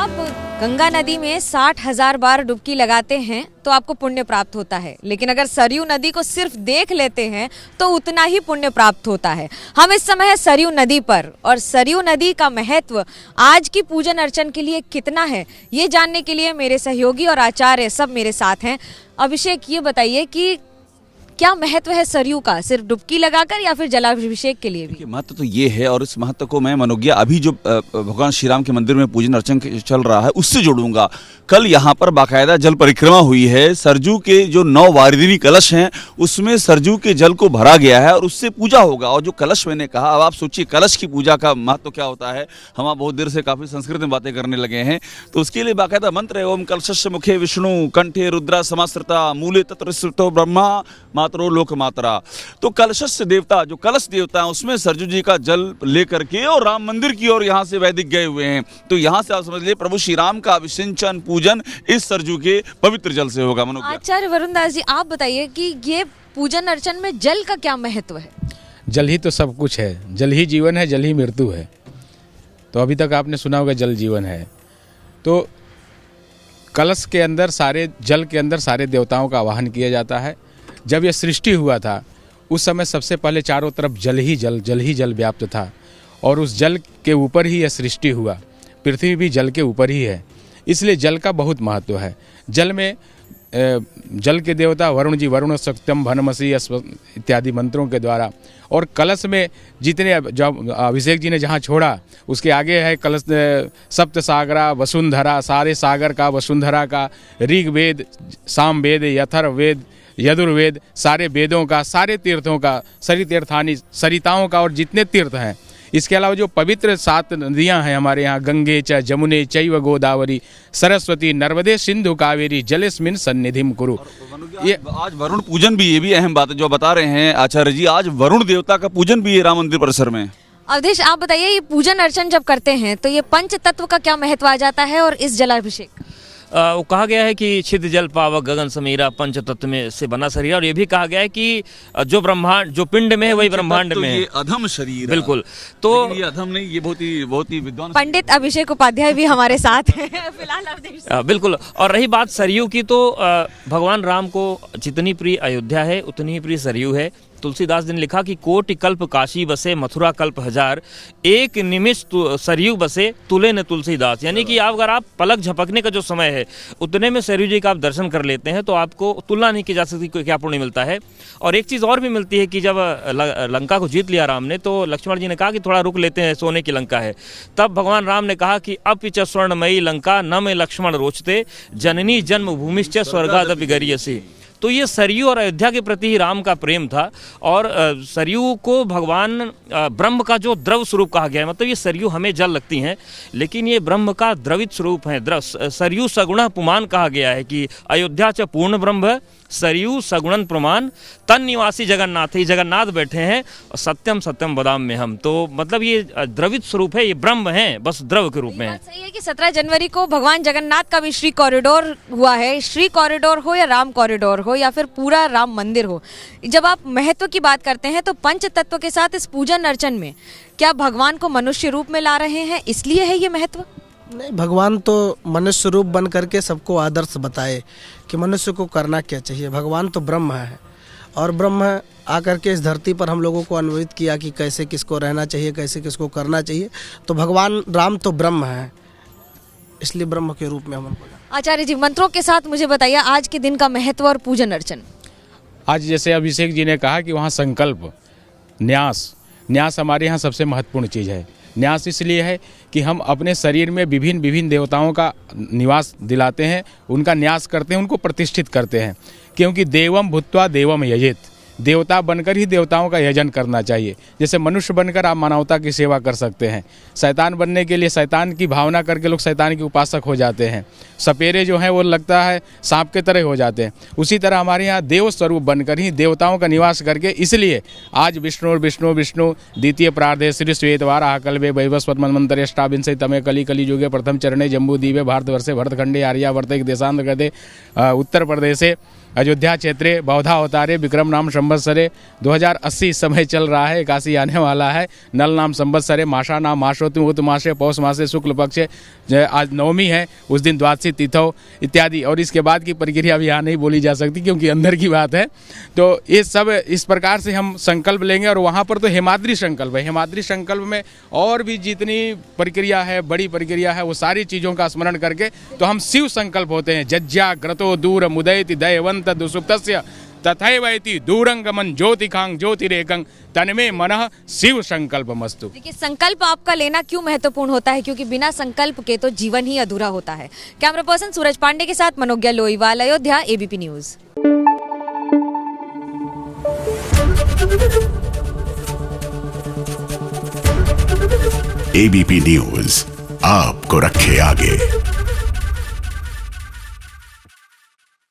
आप गंगा नदी में 60,000 बार डुबकी लगाते हैं तो आपको पुण्य प्राप्त होता है, लेकिन अगर सरयू नदी को सिर्फ देख लेते हैं तो उतना ही पुण्य प्राप्त होता है। हम इस समय है सरयू नदी पर, और सरयू नदी का महत्व आज की पूजन अर्चन के लिए कितना है, ये जानने के लिए मेरे सहयोगी और आचार्य सब मेरे साथ हैं। अभिषेक, ये बताइए कि क्या महत्व है सरयू का, सिर्फ डुबकी लगाकर या फिर जलाभिषेक के लिए भी? महत्व तो ये है, और इस महत्व को मैं मनोज्ञा अभी जो भगवान श्री राम के मंदिर में पूजन अर्चन चल रहा है उससे जोड़ूंगा। कल यहाँ पर बाकायदा जल परिक्रमा हुई है। सरजू के जो 9 वारिदिनी कलश हैं उसमें सरजू के जल को भरा गया है और उससे पूजा होगा। और जो कलश मैंने कहा, अब आप सोचिए कलश की पूजा का महत्व क्या होता है। हम आप बहुत देर से काफी संस्कृत में बातें करने लगे हैं, तो उसके लिए बाकायदा मंत्र है, ओम कलशस्य मुखे विष्णु कंठे रुद्रा समाश्रिता मूले तत्र स्थितो ब्रह्मा मातरो लोक मातरा। तो कलशस्य देवता, जो कलश देवता है, उसमें सरजू जी का जल लेकर के और राम मंदिर की ओर यहाँ से वैदिक गए हुए हैं। तो यहाँ से आप समझ लीजिए प्रभु श्री राम का अभिषेचन पूजन इस सरजू के पवित्र जल से होगा। मनोज्ञा आचार्य वरुण दास जी, आप बताइए कि ये पूजन अर्चन में जल का क्या महत्व है? जल ही तो सब कुछ है, जल ही जीवन है, जल ही मृत्यु है। तो अभी तक आपने सुना होगा जल जीवन है। तो कलश के अंदर सारे जल के अंदर सारे देवताओं का आवाहन किया जाता है। जब यह सृष्टि हुआ था उस समय सबसे पहले चारों तरफ जल ही जल व्याप्त था, और उस जल के ऊपर ही यह सृष्टि हुआ। पृथ्वी भी जल के ऊपर ही है, इसलिए जल का बहुत महत्व है। जल में जल के देवता वरुण जी, वरुण सत्यम भनमसी इत्यादि मंत्रों के द्वारा, और कलश में जितने जब अभिषेक जी ने जहाँ छोड़ा उसके आगे है कलश सप्त सागरा वसुंधरा, सारे सागर का वसुंधरा का, ऋग्वेद सामवेद अथर्ववेद यजुर्वेद, सारे वेदों का, सारे तीर्थों का, सरी तीर्थानी सरिताओं का, और जितने तीर्थ हैं। इसके अलावा जो पवित्र 7 नदियां हैं हमारे यहाँ, गंगे च जमुने चैव गोदावरी सरस्वती नर्मदे सिंधु कावेरी जलेस्मिन सन्निधिम कुरु। ये आज वरुण पूजन भी, ये भी अहम बात है जो बता रहे हैं आचार्य जी। आज वरुण देवता का पूजन भी है राम मंदिर परिसर में। अवधेश, आप बताइए, ये पूजन अर्चन जब करते हैं तो ये पंच तत्व का क्या महत्व आ जाता है, और इस जलाभिषेक? वो कहा गया है कि छिद जल पावक गगन समीरा पंच तत्व में से बना शरीर, और ये भी कहा गया है कि जो ब्रह्मांड, जो पिंड में है वही ब्रह्मांड में है। ये अधम शरीर, बिल्कुल। तो ये अधम नहीं, ये बहुत ही विद्वान पंडित अभिषेक उपाध्याय भी हमारे साथ हैं फिलहाल अवधेश। बिल्कुल। और रही बात सरयू की, तो भगवान राम को जितनी प्रिय अयोध्या है उतनी ही प्रिय सरयू है। तुलसीदास जी ने लिखा कि कोटि कल्प काशी बसे मथुरा कल्प हजार, एक निमिष सरयू बसे तुले न तुलसीदास। यानी कि अगर आप पलक झपकने का जो समय है उतने में सरयू जी का आप दर्शन कर लेते हैं तो आपको तुलना नहीं की जा सकती क्या पुण्य मिलता है। और एक चीज़ और भी मिलती है कि जब लंका को जीत लिया राम ने, तो लक्ष्मण जी ने कहा कि थोड़ा रुक लेते हैं, सोने की लंका है। तब भगवान राम ने कहा कि अपिच स्वर्णमयी लंका न में लक्ष्मण रोचते, जननी जन्मभूमिश्च स्वर्गादपि गरीयसी। तो ये सरयू और अयोध्या के प्रति ही राम का प्रेम था, और सरयू को भगवान ब्रह्म का जो द्रव स्वरूप कहा गया है। मतलब ये सरयू हमें जल लगती हैं, लेकिन ये ब्रह्म का द्रवित स्वरूप है। सरयू सगुण पुमान कहा गया है कि अयोध्या च पूर्ण ब्रह्म सरयू सगुणन प्रमाण तन निवासी जगन्नाथ। ही जगन्नाथ बैठे हैं, सत्यम सत्यम बदाम में हम। तो मतलब ये द्रवित स्वरूप है, ये ब्रह्म है, बस द्रव के रूप में है। सही है कि 17 जनवरी को भगवान जगन्नाथ का भी श्री कॉरिडोर हुआ है। श्री कॉरिडोर हो या राम कॉरिडोर हो या फिर पूरा राम मंदिर हो, जब आप महत्व की बात करते हैं तो पंच तत्व के साथ इस पूजन अर्चन में क्या भगवान को मनुष्य रूप में ला रहे हैं, इसलिए है ये महत्व? नहीं, भगवान तो मनुष्य रूप बन करके सबको आदर्श बताए कि मनुष्य को करना क्या चाहिए। भगवान तो ब्रह्म है, और ब्रह्म आकर के इस धरती पर हम लोगों को अनुभवित किया कि कैसे किसको रहना चाहिए, कैसे किसको करना चाहिए। तो भगवान राम तो ब्रह्म है, इसलिए ब्रह्म के रूप में हम उनको। आचार्य जी, मंत्रों के साथ मुझे बताइए आज के दिन का महत्व और पूजन अर्चन। आज जैसे अभिषेक जी ने कहा कि वहाँ संकल्प, न्यास हमारे यहाँ सबसे महत्वपूर्ण चीज़ है। न्यास इसलिए है कि हम अपने शरीर में विभिन्न देवताओं का निवास दिलाते हैं, उनका न्यास करते हैं, उनको प्रतिष्ठित करते हैं। क्योंकि देवम भूत्वा देवम यजेत, देवता बनकर ही देवताओं का यजन करना चाहिए। जैसे मनुष्य बनकर आप मानवता की सेवा कर सकते हैं, शैतान बनने के लिए शैतान की भावना करके लोग शैतान के उपासक हो जाते हैं। सपेरे जो हैं वो लगता है सांप के तरह हो जाते हैं। उसी तरह हमारे यहाँ देव स्वरूप बनकर ही देवताओं का निवास करके, इसलिए आज विष्णु द्वितीय प्रार्धे श्री श्वेत वाराह कल्पे वैवस्वत मंत्रेष्टाविंशति तमे कली कली युगे प्रथम चरणे जम्बू दीपे भारतवर्षे भरतखंडे आर्यावर्त एक देशांत गते उत्तर प्रदेशे अयोध्या क्षेत्रे बहुधा अवतारे विक्रम नाम संवत्सरे 2080 इस समय चल रहा है, 81 आने वाला है। नल नाम संवत्सरे माशा नाम मासोति उत मासे पौष मासे शुक्ल पक्षे आज नवमी है, उस दिन द्वादशी तिथौ इत्यादि। और इसके बाद की प्रक्रिया भी यहाँ नहीं बोली जा सकती क्योंकि अंदर की बात है। तो ये सब इस प्रकार से हम संकल्प लेंगे और वहाँ पर तो हेमाद्री संकल्प है। हेमाद्री संकल्प में और भी जितनी प्रक्रिया है, बड़ी प्रक्रिया है, वो सारी चीज़ों का स्मरण करके तो हम शिव संकल्प होते हैं। जज्जाग्रतो दूर मुदयति दयवंत दुसुप्तस्य तथैवैति दूरंगमन ज्योतिखांग ज्योतिरेकं तन्मे मनः शिव संकल्पमस्तु। देखिए, संकल्प आपका लेना क्यों महत्वपूर्ण होता है, क्योंकि बिना संकल्प के तो जीवन ही अधूरा होता है। कैमरा पर्सन सूरज पांडे के साथ Manogya Loiwal, Ayodhya, ABP news. ABP news आपको रखे आगे।